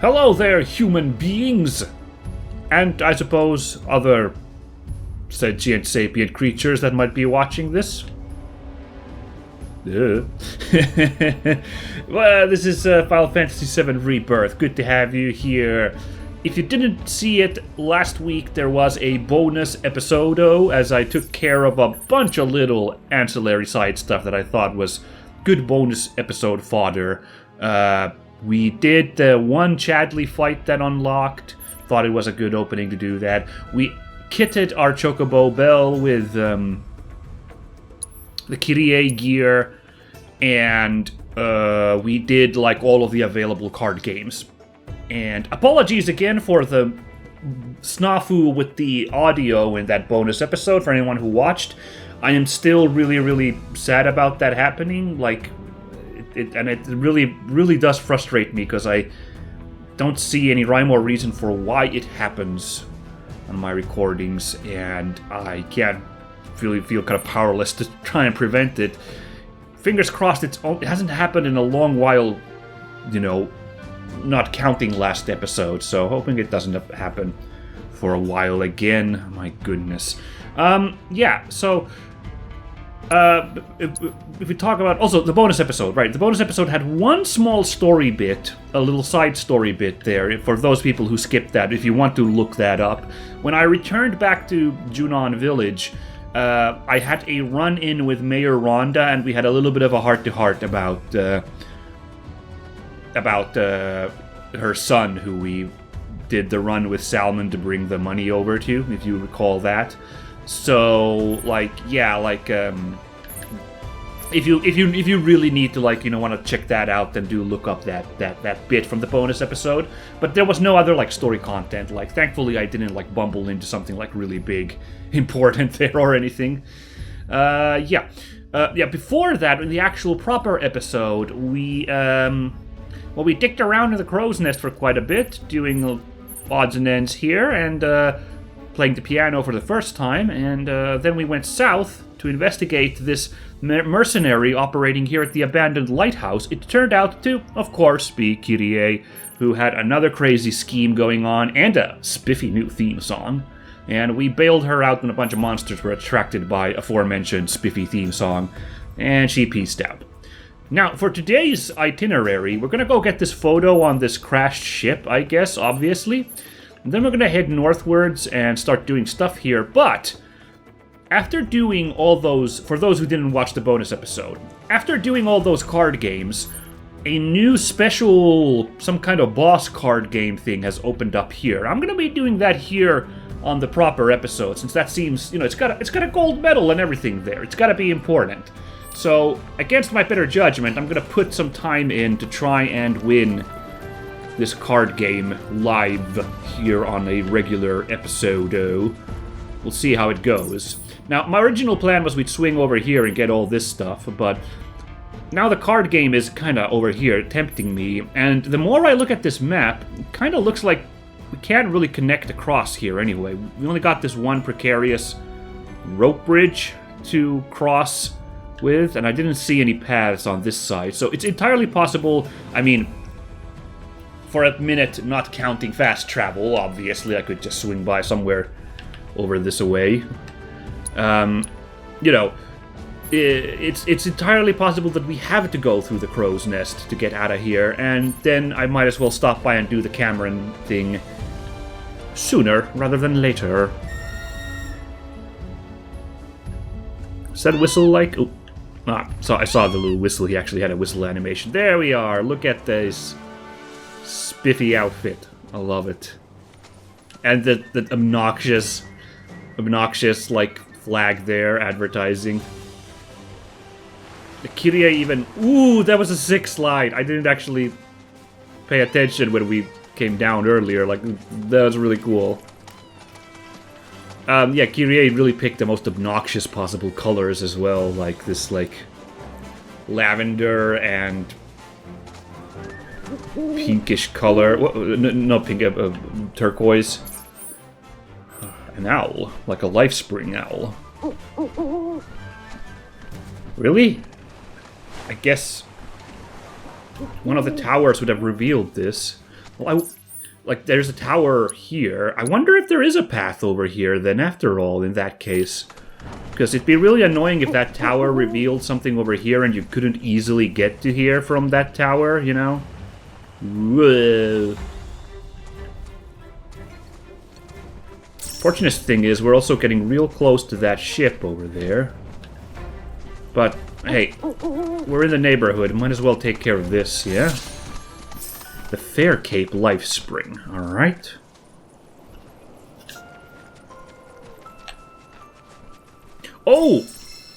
Hello there, human beings! And I suppose other sentient sapient creatures that might be watching this. Well, this is Final Fantasy VII Rebirth. Good to have you here. If you didn't see it, last week there was a bonus episode, as I took care of a bunch of little ancillary side stuff that I thought was good bonus episode fodder. We did the one Chadley fight that unlocked. Thought it was a good opening to do that. We kitted our Chocobo Bell with the Kyrie gear, and we did like all of the available card games. And apologies again for the snafu with the audio in that bonus episode for anyone who watched. I am still really sad about that happening. Like, it really does frustrate me because I don't see any rhyme or reason for why it happens on my recordings, and I can't really feel kind of powerless to try and prevent it. Fingers crossed it hasn't happened in a long while, you know, not counting last episode, so hoping it doesn't happen for a while again. My goodness. If we talk about also the bonus episode, right? The bonus episode had one small story bit, a little side story bit there, for those people who skipped that, if you want to look that up. When I returned back to Junon Village, I had a run-in with Mayor Rhonda, and we had a little bit of a heart-to-heart about her son, who we did the run with Salmon to bring the money over to, if you recall that. So, if you really need to, like, you know, want to check that out, then do look up that bit from the bonus episode. But there was no other, like, story content. Like, thankfully I didn't, like, bumble into something, like, really big, important there or anything. Before that, in the actual proper episode, we dicked around in the crow's nest for quite a bit, doing odds and ends here, and playing the piano for the first time, and then we went south to investigate this mercenary operating here at the abandoned lighthouse. It turned out to, of course, be Kyrie, who had another crazy scheme going on and a spiffy new theme song. And we bailed her out when a bunch of monsters were attracted by aforementioned spiffy theme song, and she peaced out. Now, for today's itinerary, we're gonna go get this photo on this crashed ship, I guess, obviously. And then we're gonna head northwards and start doing stuff here, but after doing all those, for those who didn't watch the bonus episode, after doing all those card games, a new special, some kind of boss card game thing has opened up here. I'm gonna be doing that here on the proper episode, since that seems, you know, it's got a gold medal and everything there. It's gotta be important. So, against my better judgment, I'm gonna put some time in to try and win this card game live here on a regular episode. We'll see how it goes. Now, my original plan was we'd swing over here and get all this stuff, but now the card game is kind of over here, tempting me, and the more I look at this map, it kind of looks like we can't really connect across here anyway. We only got this one precarious rope bridge to cross with, and I didn't see any paths on this side, so it's entirely possible. I mean, for a minute, not counting fast travel, obviously, I could just swing by somewhere over this way. You know, it's entirely possible that we have to go through the crow's nest to get out of here, and then I might as well stop by and do the Cameron thing sooner rather than later. Is that whistle like... Oh, I saw the little whistle. He actually had a whistle animation. There we are. Look at this spiffy outfit. I love it. And the obnoxious, like, flag there, advertising. The Kyrie even... Ooh, that was a sick slide. I didn't actually pay attention when we came down earlier. Like, that was really cool. Kyrie really picked the most obnoxious possible colors as well. Like, this, like, lavender and pinkish color. No pink, turquoise. An owl. Like a life spring owl. Really? I guess one of the towers would have revealed this. Well, like, there's a tower here. I wonder if there is a path over here, then, after all, in that case. Because it'd be really annoying if that tower revealed something over here and you couldn't easily get to here from that tower, you know? Whoa. Fortunate thing is, we're also getting real close to that ship over there. But, hey, we're in the neighborhood. Might as well take care of this, yeah? The Fair Cape Life Spring, alright. Oh!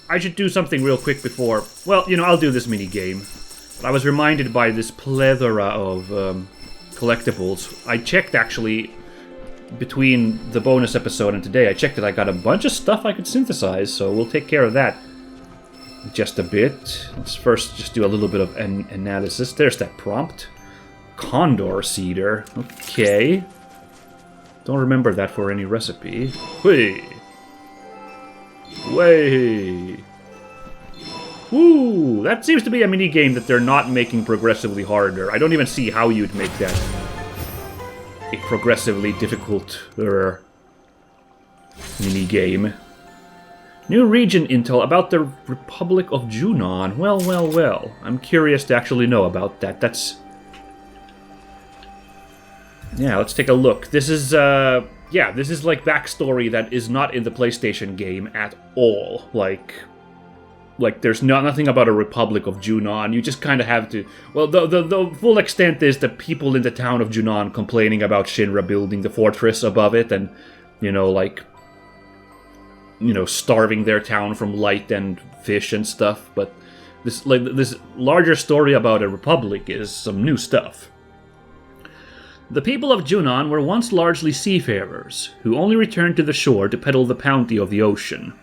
I should do something real quick before... Well, you know, I'll do this mini-game. I was reminded by this plethora of collectibles. I checked, actually, between the bonus episode and today, I checked that I got a bunch of stuff I could synthesize, so we'll take care of that just a bit. Let's first just do a little bit of an analysis. There's that prompt. Condor Cedar. Okay. Don't remember that for any recipe. Whee! Way! Woo! That seems to be a mini-game that they're not making progressively harder. I don't even see how you'd make that a progressively difficult mini-game. New region intel about the Republic of Junon. Well, well, well. I'm curious to actually know about that. That's... Yeah, let's take a look. This is, yeah, this is like backstory that is not in the PlayStation game at all. Like there's nothing about a Republic of Junon. You just kind of have to... Well, the full extent is the people in the town of Junon complaining about Shinra building the fortress above it and, you know, like... You know, starving their town from light and fish and stuff. But this larger story about a republic is some new stuff. The people of Junon were once largely seafarers, who only returned to the shore to peddle the bounty of the ocean.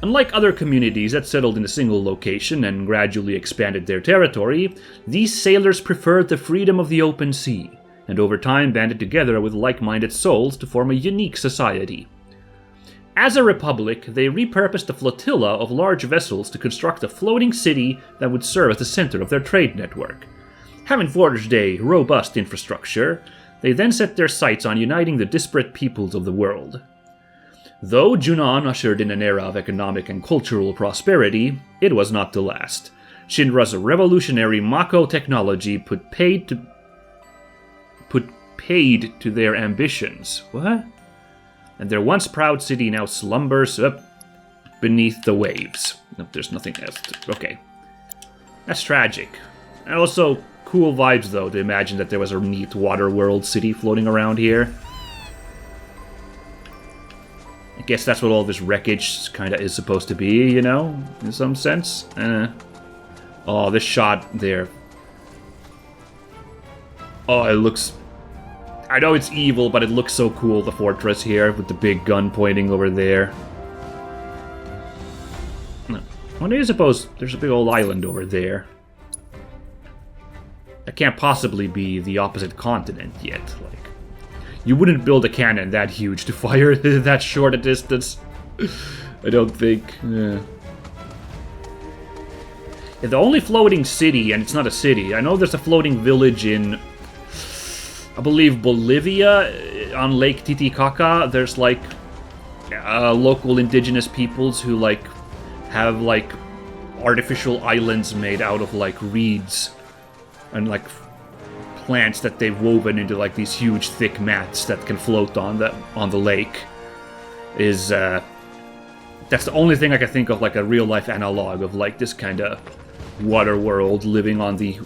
Unlike other communities that settled in a single location and gradually expanded their territory, these sailors preferred the freedom of the open sea, and over time banded together with like-minded souls to form a unique society. As a republic, they repurposed a flotilla of large vessels to construct a floating city that would serve as the center of their trade network. Having forged a robust infrastructure, they then set their sights on uniting the disparate peoples of the world. Though Junon ushered in an era of economic and cultural prosperity, it was not to last. Shinra's revolutionary Mako technology put paid to their ambitions. What? And their once proud city now slumbers up beneath the waves. Nope, there's nothing else. Okay. That's tragic. And also, cool vibes, though, to imagine that there was a neat water world city floating around here. I guess that's what all this wreckage kind of is supposed to be, you know? In some sense. Oh, this shot there. Oh, it looks... I know it's evil, but it looks so cool, the fortress here, with the big gun pointing over there. What do you suppose? There's a big old island over there. That can't possibly be the opposite continent yet. Like, you wouldn't build a cannon that huge to fire that short a distance. I don't think. Yeah, the only floating city, and it's not a city, I know there's a floating village in... I believe Bolivia, on Lake Titicaca. There's like local indigenous peoples who like have like artificial islands made out of like reeds and like plants that they've woven into like these huge thick mats that can float on the lake. That's the only thing I can think of, like a real life analog of like this kind of water world living on the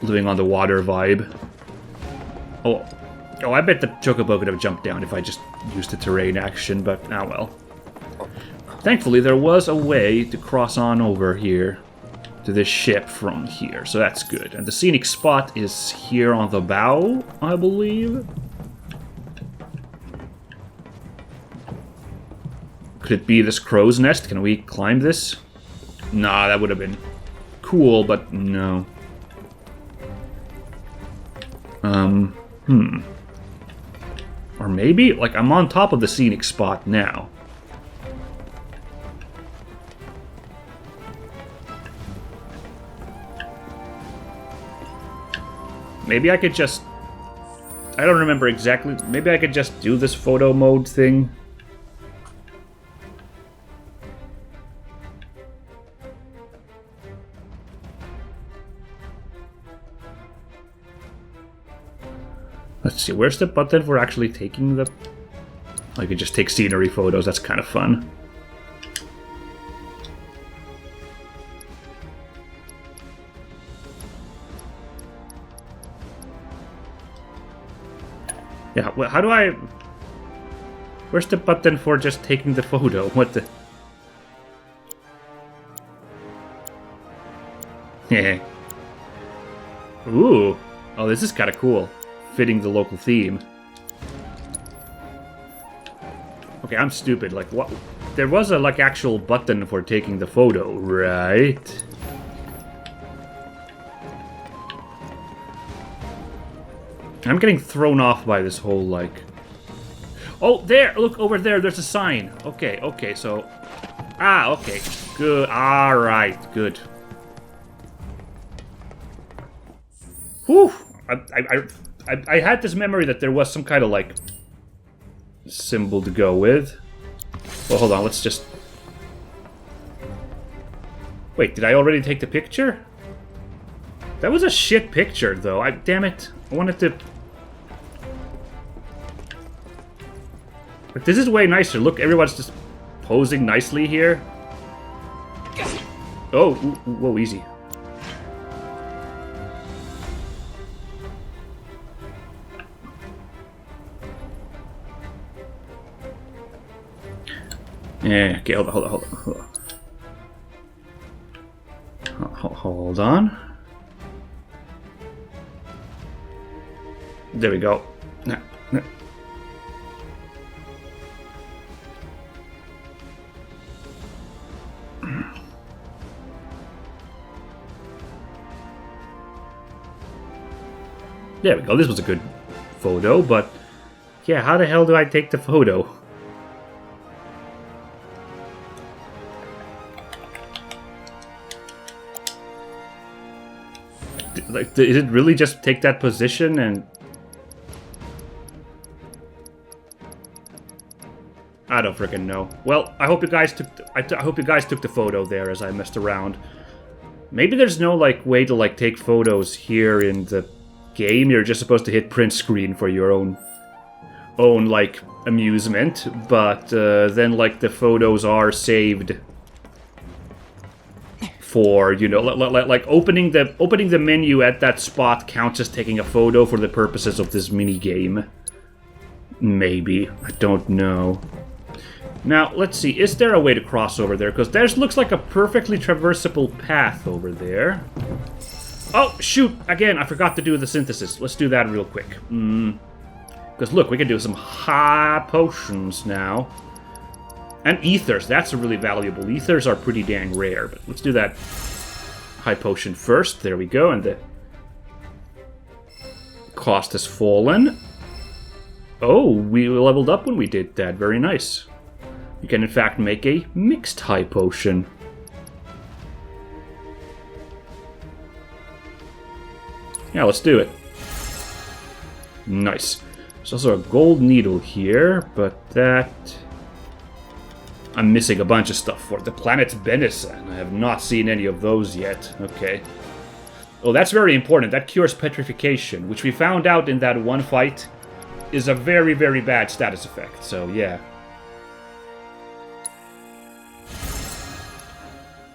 water vibe. Oh, I bet the Chocobo could have jumped down if I just used the terrain action, but ah well. Thankfully, there was a way to cross on over here to this ship from here, so that's good. And the scenic spot is here on the bow, I believe. Could it be this crow's nest? Can we climb this? Nah, that would have been cool, but no. Or maybe, like, I'm on top of the scenic spot now. Maybe I could just... I don't remember exactly. Maybe I could just do this photo mode thing. Let's see, where's the button for actually taking the... I could just take scenery photos, that's kind of fun. Yeah, well, how do I... Where's the button for just taking the photo? What the... Yeah. Ooh. Oh, this is kind of cool. Fitting the local theme. Okay, I'm stupid. Like, what? There was a, like, actual button for taking the photo, right? I'm getting thrown off by this whole, like... Oh, there! Look, over there, there's a sign. Okay, okay, so... Ah, okay. Good. Alright, good. Whew! I had this memory that there was some kind of, like... symbol to go with. Well, hold on, let's just... Wait, did I already take the picture? That was a shit picture, though. Damn it. I wanted to... But this is way nicer. Look, everyone's just posing nicely here. Oh, whoa, easy. Yeah, okay, hold on. Hold on. There we go. There we go, this was a good photo, but... Yeah, how the hell do I take the photo? Like, did it really just take that position and... I don't freaking know. Well, I hope you guys took... I hope you guys took the photo there as I messed around. Maybe there's no, like, way to, like, take photos here in the game. You're just supposed to hit print screen for your own like, amusement. But, then, like, the photos are saved... for, you know, like opening the menu at that spot counts as taking a photo for the purposes of this mini game. Maybe. I don't know. Now, let's see. Is there a way to cross over there? Because there looks like a perfectly traversable path over there. Oh, shoot! Again, I forgot to do the synthesis. Let's do that real quick. Because, look, we can do some high potions now. And ethers, that's a really valuable. Ethers are pretty dang rare, but let's do that high potion first. There we go, and the cost has fallen. Oh, we leveled up when we did that. Very nice. You can, in fact, make a mixed high potion. Yeah, let's do it. Nice. There's also a gold needle here, but that... I'm missing a bunch of stuff for the planet's benison. I have not seen any of those yet. Okay. Oh, that's very important. That cures petrification, which we found out in that one fight is a very, very bad status effect. So, yeah.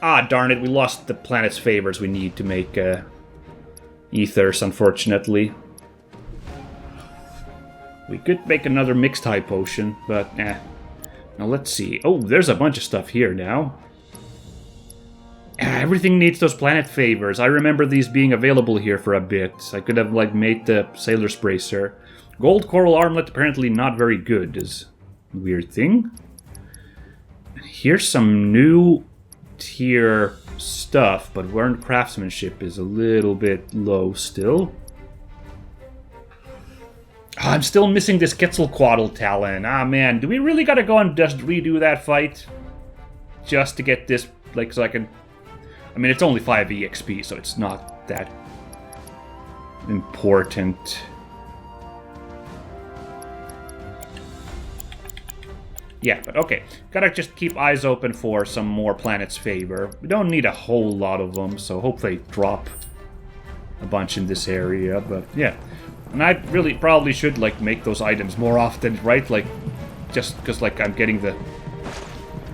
Ah, darn it. We lost the planet's favors we need to make ethers, unfortunately. We could make another mixed high potion, but eh. Now let's see. Oh, there's a bunch of stuff here now. Everything needs those planet favors. I remember these being available here for a bit. I could have, like, made the Sailor's Bracer. Gold Coral Armlet, apparently not very good, is a weird thing. Here's some new tier stuff, but Learned Craftsmanship is a little bit low still. I'm still missing this Quetzalcoatl talent. Ah, man. Do we really gotta go and just redo that fight? Just to get this, like, so I can... I mean, it's only 5 EXP, so it's not that important. Yeah, but okay. Gotta just keep eyes open for some more planets' favor. We don't need a whole lot of them, so hopefully drop a bunch in this area, but yeah. And I really probably should, like, make those items more often, right? Like, just because, like, I'm getting the...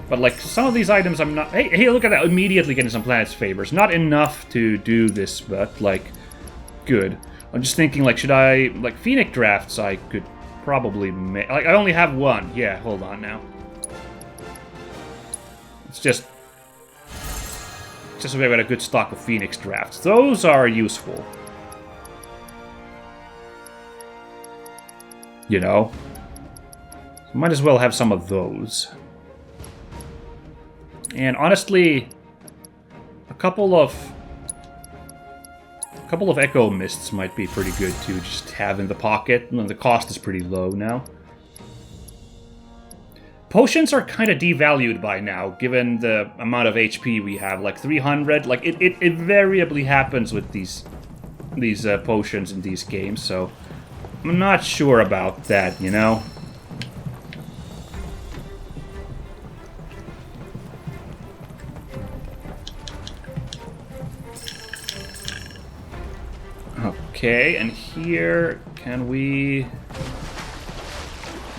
But, like, some of these items I'm not... Hey, look at that! Immediately getting some planets' favors. Not enough to do this, but, like, good. I'm just thinking, like, should I... Like, Phoenix drafts I could probably make... Like, I only have one. Yeah, hold on now. It's just so we've got a good stock of Phoenix drafts. Those are useful. You know? Might as well have some of those. And honestly, a couple of Echo Mists might be pretty good to just have in the pocket. The cost is pretty low now. Potions are kind of devalued by now, given the amount of HP we have, like 300. Like it invariably happens with these potions in these games, so I'm not sure about that, you know. Okay, and here, can we...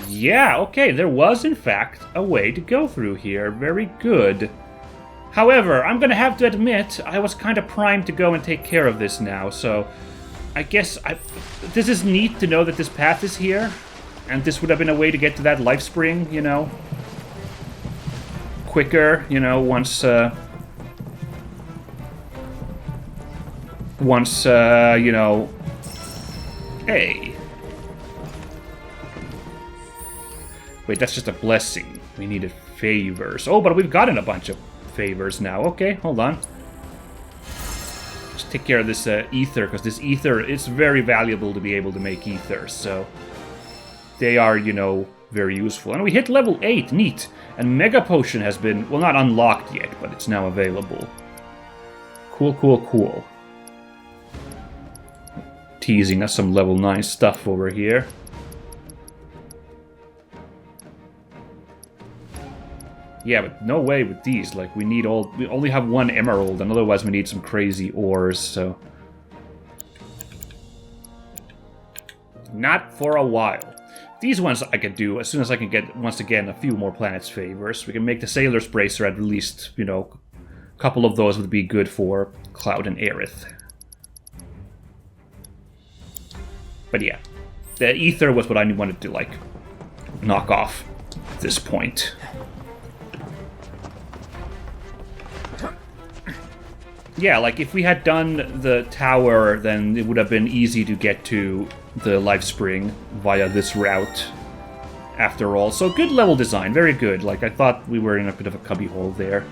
Yeah, okay, there was, in fact, a way to go through here. Very good. However, I'm gonna have to admit, I was kind of primed to go and take care of this now, so... I guess this is neat to know that this path is here, and this would have been a way to get to that life spring, you know? Quicker, you know, once, you know... Hey! Wait, that's just a blessing. We needed favors. Oh, but we've gotten a bunch of favors now. Okay, hold on. Just take care of this ether, because this ether, it's very valuable to be able to make ether, so... They are, you know, very useful. And we hit level 8, neat! And Mega Potion has been, well, not unlocked yet, but it's now available. Cool, cool, cool. Teasing us some level 9 stuff over here. Yeah, but no way with these. Like, we only have one emerald, and otherwise we need some crazy ores, so... Not for a while. These ones I could do as soon as I can get, once again, a few more planets' favors. We can make the Sailor's Bracer at least, you know, a couple of those would be good for Cloud and Aerith. But yeah, the ether was what I wanted to, like, knock off at this point. Yeah, like, if we had done the tower, then it would have been easy to get to the life spring via this route, after all. So good level design, very good. Like, I thought we were in a bit of a cubbyhole there.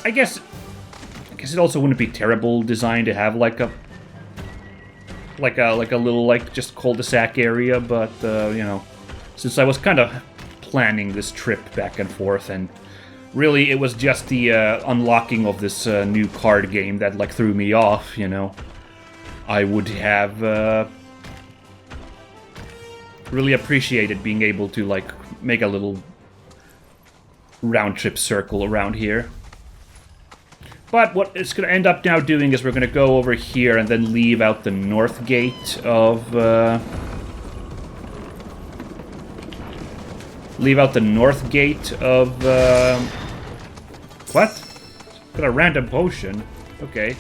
I guess it also wouldn't be terrible design to have, like, a little, like, just cul-de-sac area, but, you know, since I was kind of planning this trip back and forth, and really it was just the unlocking of this new card game that, like, threw me off, you know, I would have really appreciated being able to, like, make a little round-trip circle around here. But what it's going to end up now doing is we're going to go over here and then leave out the north gate of... What? Got a random potion. Okay.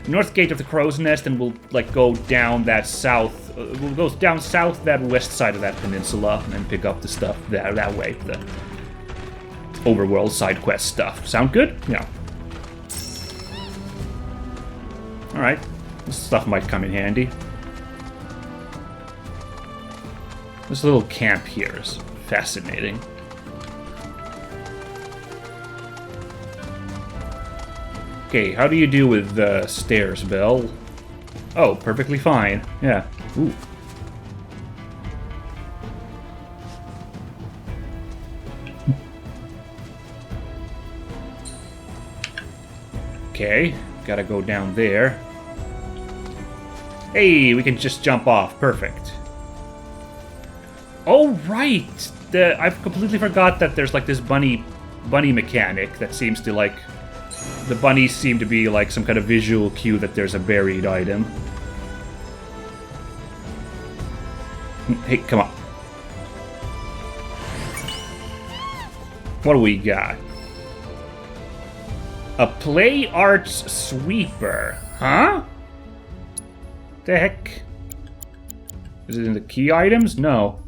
North gate of the Crow's Nest, and we'll, like, go down that south... we'll go down south that west side of that peninsula and pick up the stuff that way. The overworld side quest stuff. Sound good? Yeah. Alright, this stuff might come in handy. This little camp here is fascinating. Okay, how do you do with the stairs, Belle? Oh, perfectly fine. Yeah. Ooh. Okay. Gotta go down there. Hey, we can just jump off. Perfect. Oh, right! I've completely forgot that there's like this bunny mechanic that seems to like... The bunnies seem to be like some kind of visual cue that there's a buried item. Hey, come on. What do we got? A Play Arts Sweeper. Huh? The heck? Is it in the key items? No.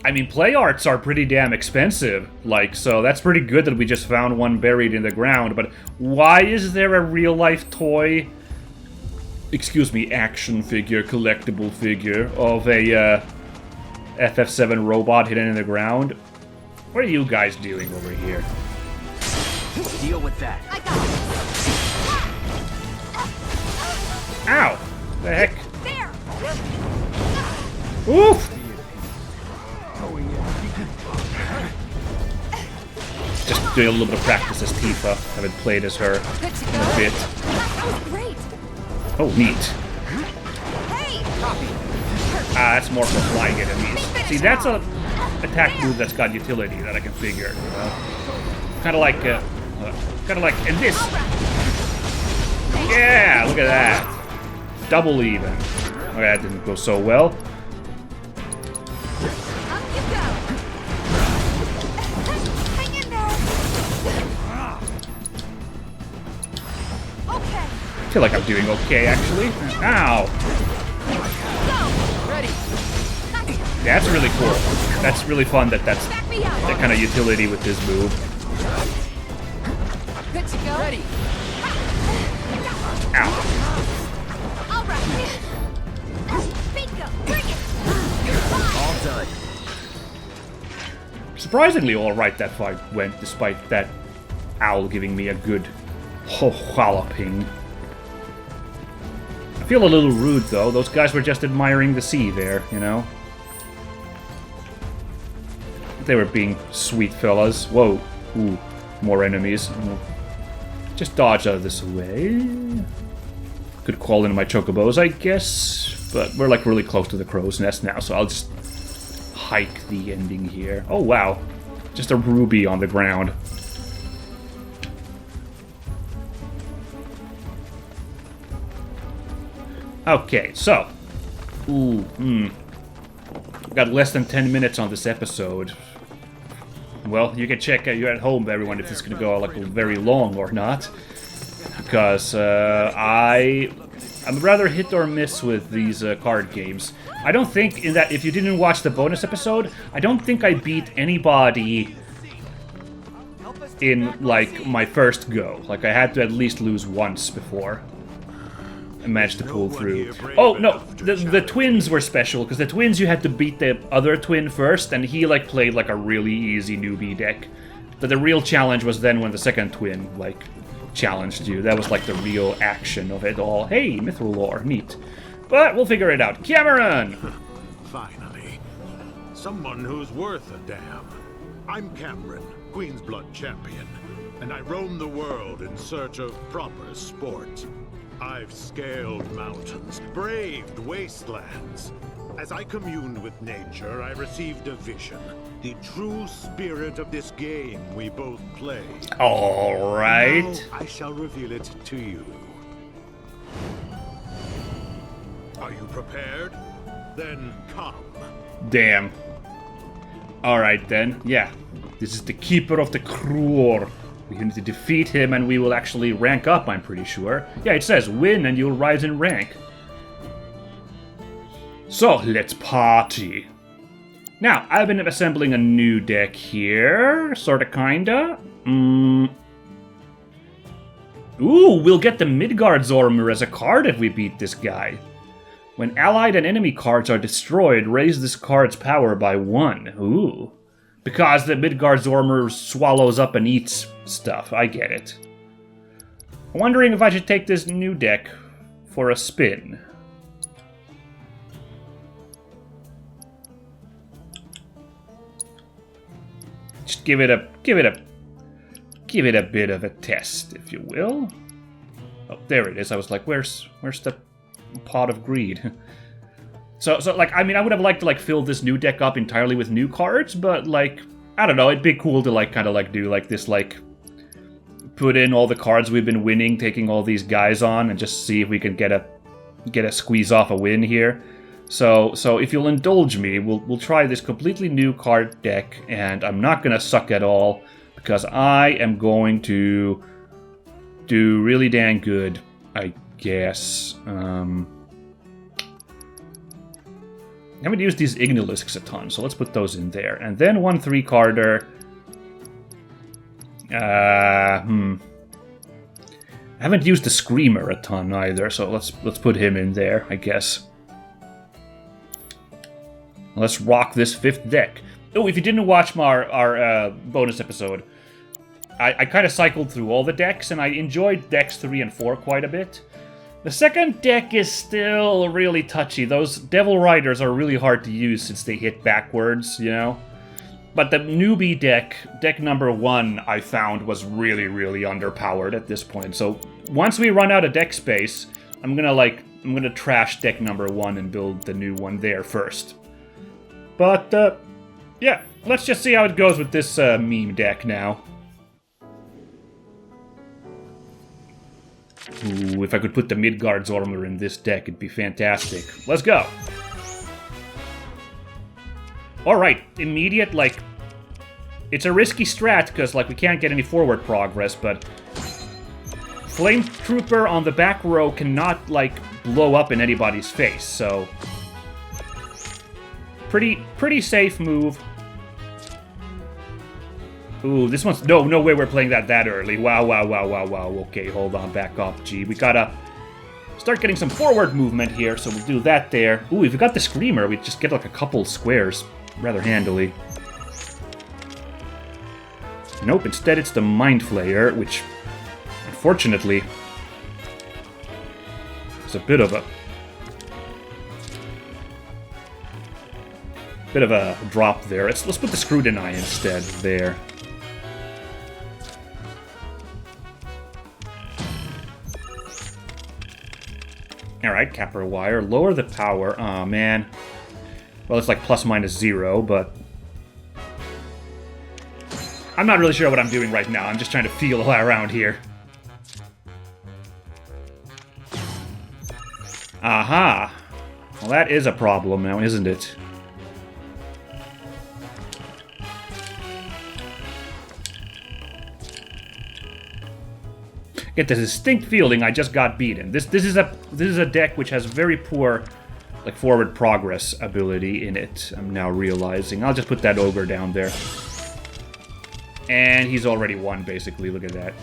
I mean, play arts are pretty damn expensive, like, so that's pretty good that we just found one buried in the ground, but why is there a real-life toy, excuse me, action figure, collectible figure, of a, FF7 robot hidden in the ground? What are you guys doing over here? Deal with that. I got it. Ow! The heck? There. Oof! Just doing a little bit of practice as Tifa. Haven't played as her in a bit. That was great. Oh, neat. Hey. That's more for flying enemies. See, that's a attack move that's got utility that I can figure. You know? Kind of like, and this. Yeah, look at that. Double even. Okay, that didn't go so well. I feel like I'm doing okay, actually. Ow! Yeah, that's really cool. That's really fun that that's that kind of utility with this move. Good to go. Ready. Ow. All right. Bingo. Bring it. All done. Surprisingly all right that fight went, despite that owl giving me a good walloping. I feel a little rude, though. Those guys were just admiring the sea there, you know? They were being sweet fellas. Whoa. Ooh. More enemies. Just dodge out of this way. Could call in my chocobos, I guess. But we're, like, really close to the crow's nest now, so I'll just hike the ending here. Oh, wow. Just a ruby on the ground. Okay, so. Ooh, We've got less than 10 minutes on this episode. Well, you can check you're at home, everyone, if it's gonna go like very long or not. Because I'm rather hit or miss with these card games. I don't think in that if you didn't watch the bonus episode, I don't think I beat anybody in like my first go. Like I had to at least lose once before I managed to pull through. Oh no, the twins were special because the twins you had to beat the other twin first, and he like played like a really easy newbie deck. But the real challenge was then when the second twin like challenged you. That was like the real action of it all. Hey, Mithril lore, neat. But we'll figure it out. Cameron! Finally. Someone who's worth a damn. I'm Cameron, Queen's Blood champion, and I roam the world in search of proper sport. I've scaled mountains, braved wastelands. As I communed with nature, I received a vision. The true spirit of this game we both play. All right. Now I shall reveal it to you. Are you prepared? Then come. Damn. Alright then, yeah. This is the Keeper of the Kruor. We need to defeat him and we will actually rank up, I'm pretty sure. Yeah, it says win and you'll rise in rank. So, let's party. Now, I've been assembling a new deck here. Sorta, kinda. Ooh, we'll get the Midgard's armor as a card if we beat this guy. When allied and enemy cards are destroyed, raise this card's power by 1. Ooh. Because the Midgard's armor swallows up and eats stuff. I get it. I'm wondering if I should take this new deck for a spin. Just give it a bit of a test, if you will. Oh, there it is. I was like, where's the pot of greed. So like, I mean, I would have liked to like fill this new deck up entirely with new cards, but like, I don't know, it'd be cool to like kind of like do like this like put in all the cards we've been winning, taking all these guys on, and just see if we can get a squeeze off a win here. So if you'll indulge me, we'll try this completely new card deck, and I'm not gonna suck at all because I am going to do really dang good, I guess. I haven't used these Ignilisks a ton, so let's put those in there. And then 1 3-carder. I haven't used the Screamer a ton either, so let's put him in there, I guess. Let's rock this 5th deck. Oh, if you didn't watch our bonus episode, I kind of cycled through all the decks, and I enjoyed decks 3 and 4 quite a bit. The second deck is still really touchy. Those Devil Riders are really hard to use since they hit backwards, you know? But the newbie deck number 1, I found was really, really underpowered at this point. So once we run out of deck space, I'm gonna trash deck number 1 and build the new one there first. But, yeah, let's just see how it goes with this meme deck now. Ooh, if I could put the Midgard's armor in this deck, it'd be fantastic. Let's go! Alright, immediate, like... It's a risky strat, because, like, we can't get any forward progress, but... Flame Trooper on the back row cannot, like, blow up in anybody's face, so... Pretty safe move. Ooh, this one's... No way we're playing that early. Wow. Okay, hold on, back up. Gee, we gotta start getting some forward movement here, so we'll do that there. Ooh, if we got the Screamer, we just get like a couple squares rather handily. Nope, instead it's the Mind Flayer, which, unfortunately, is a bit of a drop there. Let's put the Scrutiny instead there. Alright, Capper Wire. Lower the power. Aw, man. Well, it's like ±0, but... I'm not really sure what I'm doing right now. I'm just trying to feel around here. Aha! Well, that is a problem now, isn't it? Get the distinct feeling I just got beaten. This is a deck which has very poor, like, forward progress ability in it. I'm now realizing. I'll just put that ogre down there. And he's already won, basically. Look at that.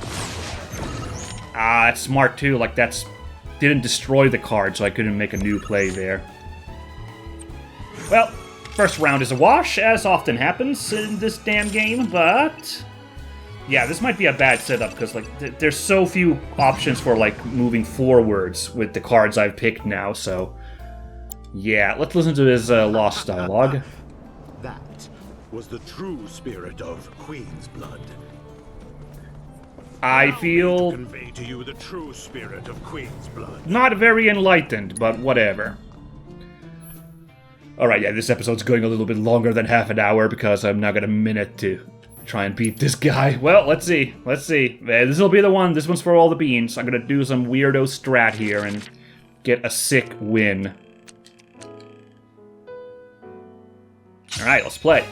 Ah, that's smart too. Like, didn't destroy the card, so I couldn't make a new play there. Well, first round is a wash, as often happens in this damn game, but... Yeah, this might be a bad setup, because like there's so few options for like moving forwards with the cards I've picked now, so... Yeah, let's listen to his lost dialogue. That was the true spirit of Queen's blood. I feel... Convey to you the true spirit of Queen's blood. Not very enlightened, but whatever. Alright, yeah, this episode's going a little bit longer than half an hour, because I've now got a minute to... try and beat this guy. Well, let's see. This will be the one. This one's for all the beans. I'm gonna do some weirdo strat here and get a sick win. Alright, let's play.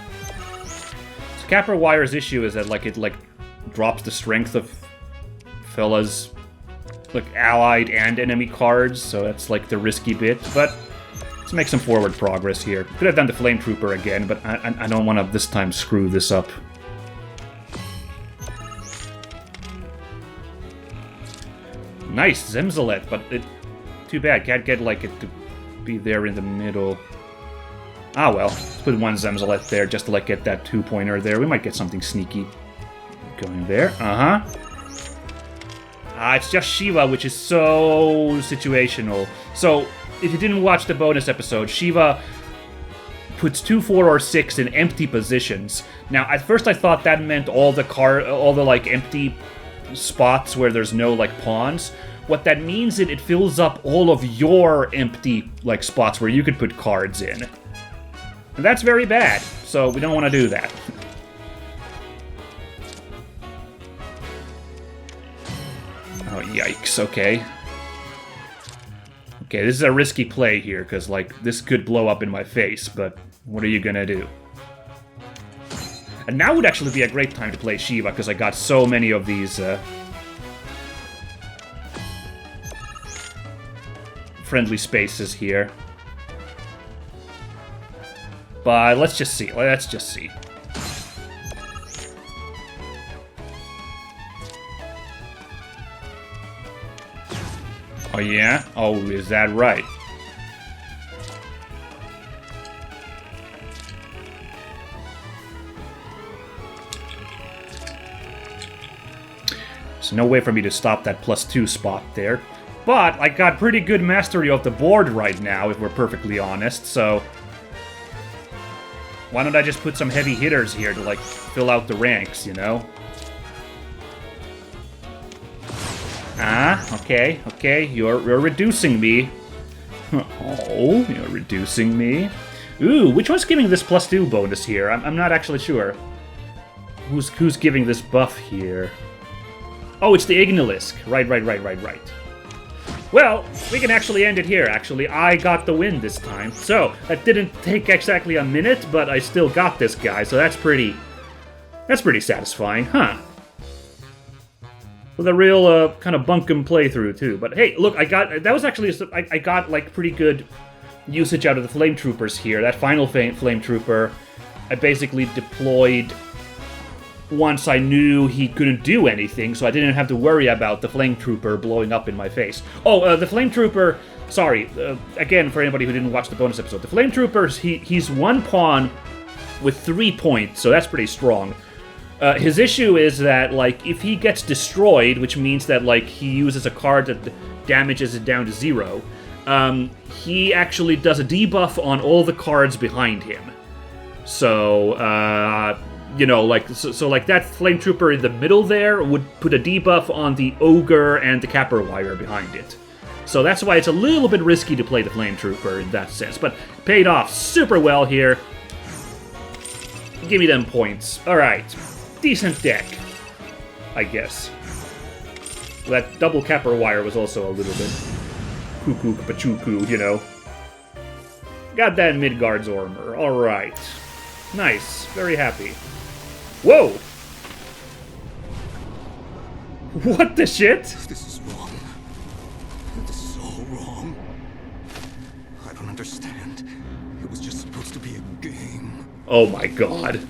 So Capper Wire's issue is that it drops the strength of fellas, like, allied and enemy cards, so that's like the risky bit, but let's make some forward progress here. Could have done the Flame Trooper again, but I don't want to this time screw this up. Nice, Zemzalet, but too bad, can't get like it to be there in the middle. Ah well, let's put one Zemzalet there just to like get that 2-pointer there. We might get something sneaky going there. It's just Shiva, which is so situational. So, if you didn't watch the bonus episode, Shiva puts 2, 4, or 6 in empty positions. Now, at first I thought that meant all the like empty spots where there's no like pawns. what that means is it fills up all of your empty, like, spots where you could put cards in. And that's very bad, so we don't want to do that. Oh, yikes, okay. Okay, this is a risky play here, because, like, this could blow up in my face, but what are you gonna do? And now would actually be a great time to play Shiva, because I got so many of these, friendly spaces here. But let's just see, let's just see. Oh yeah? Oh, is that right? There's no way for me to stop that +2 spot there. But I got pretty good mastery of the board right now, if we're perfectly honest, so... Why don't I just put some heavy hitters here to, like, fill out the ranks, you know? Ah, okay, okay, you're reducing me. Oh, you're reducing me. Ooh, which one's giving this +2 bonus here? I'm not actually sure. Who's giving this buff here? Oh, it's the Ignalisk. Right. Well, we can actually end it here, actually. I got the win this time. So, that didn't take exactly a minute, but I still got this guy, so that's pretty satisfying, huh? With a real, kind of bunkum playthrough, too. But hey, look, I got, like, pretty good usage out of the Flame Troopers here. That final Flame Trooper, I basically deployed once I knew he couldn't do anything, so I didn't have to worry about the Flame Trooper blowing up in my face. Oh, the Flame Trooper... Sorry, again, for anybody who didn't watch the bonus episode. The Flame Trooper, he's one pawn with 3 points, so that's pretty strong. His issue is that, like, if he gets destroyed, which means that, like, he uses a card that damages it down to 0, he actually does a debuff on all the cards behind him. So, you know, like, so like, that Flame Trooper in the middle there would put a debuff on the Ogre and the Capper Wire behind it. So that's why it's a little bit risky to play the Flame Trooper in that sense, but paid off super well here. Give me them points. Alright. Decent deck, I guess. That double Capper Wire was also a little bit cuckoo pachuku, you know. Got that Midgard's armor. Alright. Nice. Very happy. Whoa! What the shit? This is wrong. This is all wrong. I don't understand. It was just supposed to be a game. Oh my god.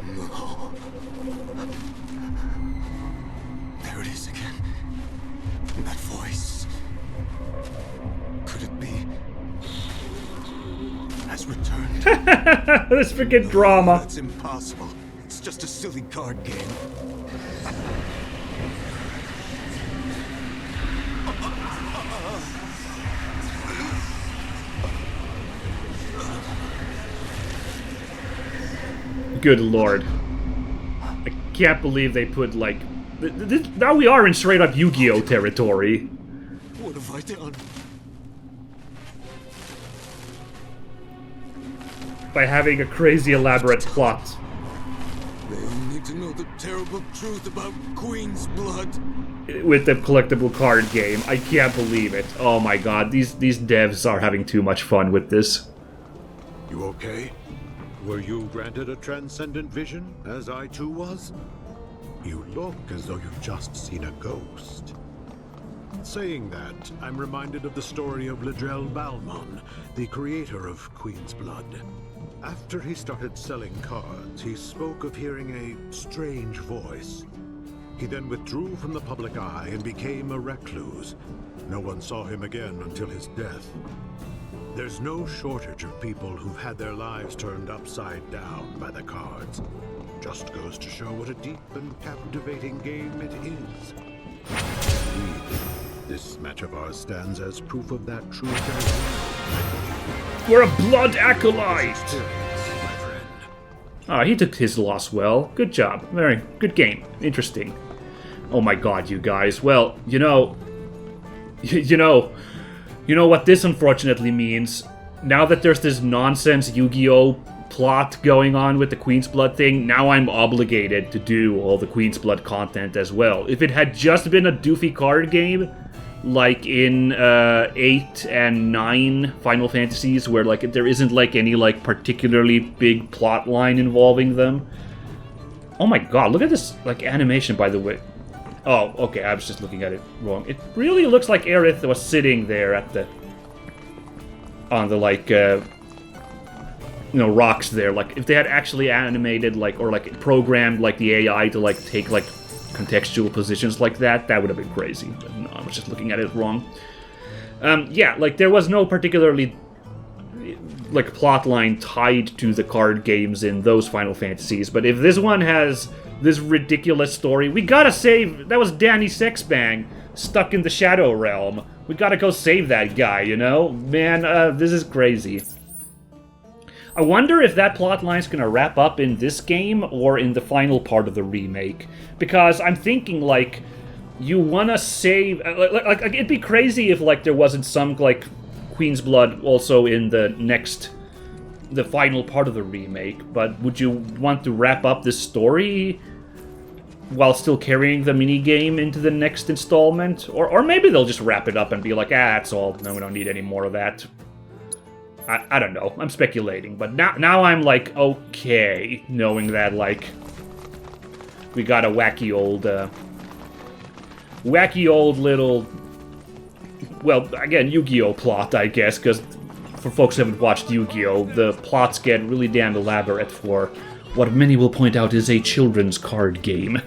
No. There it is again. That voice. Could it be? Has returned. This freaking drama. That's impossible. It's just a silly card game. Good lord. I can't believe they put, like... now we are in straight-up Yu-Gi-Oh! Territory. What have I done? By having a crazy elaborate plot. They all need to know the terrible truth about Queen's blood. With the collectible card game. I can't believe it. Oh my god, these devs are having too much fun with this. You okay? Were you granted a transcendent vision, as I too was? You look as though you've just seen a ghost. Saying that, I'm reminded of the story of Ledrel Balmon, the creator of Queen's Blood. After he started selling cards, he spoke of hearing a strange voice. He then withdrew from the public eye and became a recluse. No one saw him again until his death. There's no shortage of people who've had their lives turned upside down by the cards. Just goes to show what a deep and captivating game it is. Indeed, this match of ours stands as proof of that truth as well. We're a blood acolyte! Experience, my friend. Ah, he took his loss well. Good job. Very good game. Interesting. Oh my god, you guys. Well, you know what this unfortunately means. Now that there's this nonsense Yu-Gi-Oh plot going on with the Queen's Blood thing, now I'm obligated to do all the Queen's Blood content as well. If it had just been a doofy card game, like in 8 and 9 Final Fantasies, where like there isn't like any like particularly big plot line involving them. Oh my god, look at this like animation, by the way. Oh, okay, I was just looking at it wrong. It really looks like Aerith was sitting there at the... on the, like, rocks there. Like, if they had actually animated, like, or, like, programmed, like, the AI to, like, take, like, contextual positions like that, that would have been crazy. But no, I was just looking at it wrong. Yeah, like, there was no particularly, like, plot line tied to the card games in those Final Fantasies, but if this one has... this ridiculous story. We gotta save... that was Danny Sexbang stuck in the Shadow Realm. We gotta go save that guy, you know? Man, this is crazy. I wonder if that plotline's gonna wrap up in this game or in the final part of the remake. Because I'm thinking, like, you wanna save... like it'd be crazy if, like, there wasn't some, like, Queen's Blood also in the next... the final part of the remake, but would you want to wrap up this story while still carrying the minigame into the next installment? Or maybe they'll just wrap it up and be like, that's all, no, we don't need any more of that. I don't know, I'm speculating, but now I'm like, okay, knowing that, like, we got a wacky old little, well, again, Yu-Gi-Oh plot, I guess, because for folks who haven't watched Yu-Gi-Oh, the plots get really damn elaborate for what many will point out is a children's card game.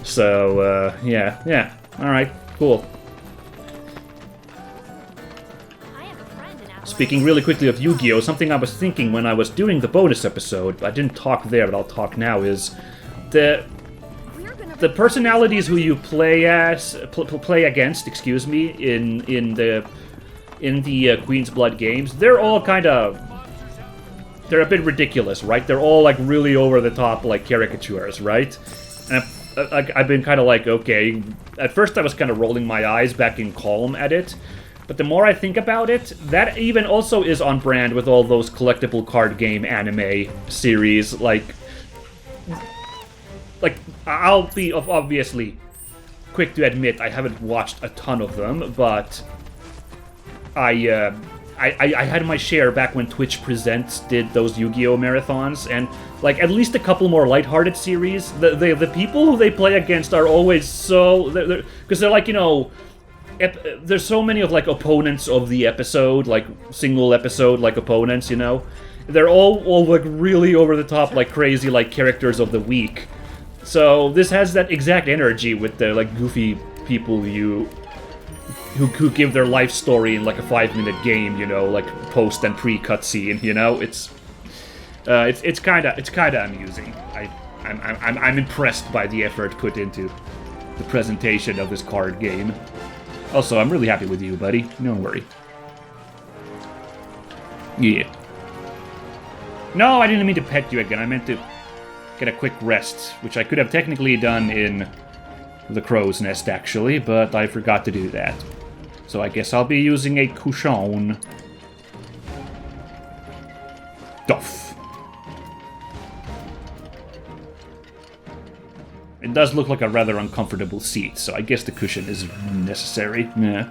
So, yeah. Alright, cool. Speaking really quickly of Yu-Gi-Oh, something I was thinking when I was doing the bonus episode, I didn't talk there, but I'll talk now, is the personalities who you play against, excuse me, in the Queen's Blood games, they're all kind of... they're a bit ridiculous, right? They're all, like, really over-the-top, like, caricatures, right? And I've been kind of like, okay... At first I was kind of rolling my eyes back in calm at it, but the more I think about it, that even also is on brand with all those collectible card game anime series, like, I'll be obviously quick to admit I haven't watched a ton of them, but... I had my share back when Twitch Presents did those Yu-Gi-Oh! Marathons, and, like, at least a couple more lighthearted series. The people who they play against are always so... because they're like, you know... there's so many of, like, opponents of the episode, like, single episode, like, opponents, you know? They're all like, really over-the-top, like, crazy, like, characters of the week. So, this has that exact energy with the, like, goofy people who give their life story in like a 5-minute game, you know, like post and pre-cutscene, you know. It's kind of amusing. I'm impressed by the effort put into the presentation of this card game. Also, I'm really happy with you, buddy. Don't worry. Yeah. No, I didn't mean to pet you again. I meant to get a quick rest, which I could have technically done in the crow's nest, actually, but I forgot to do that. So I guess I'll be using a cushion. Duff. It does look like a rather uncomfortable seat, so I guess the cushion is necessary. Yeah.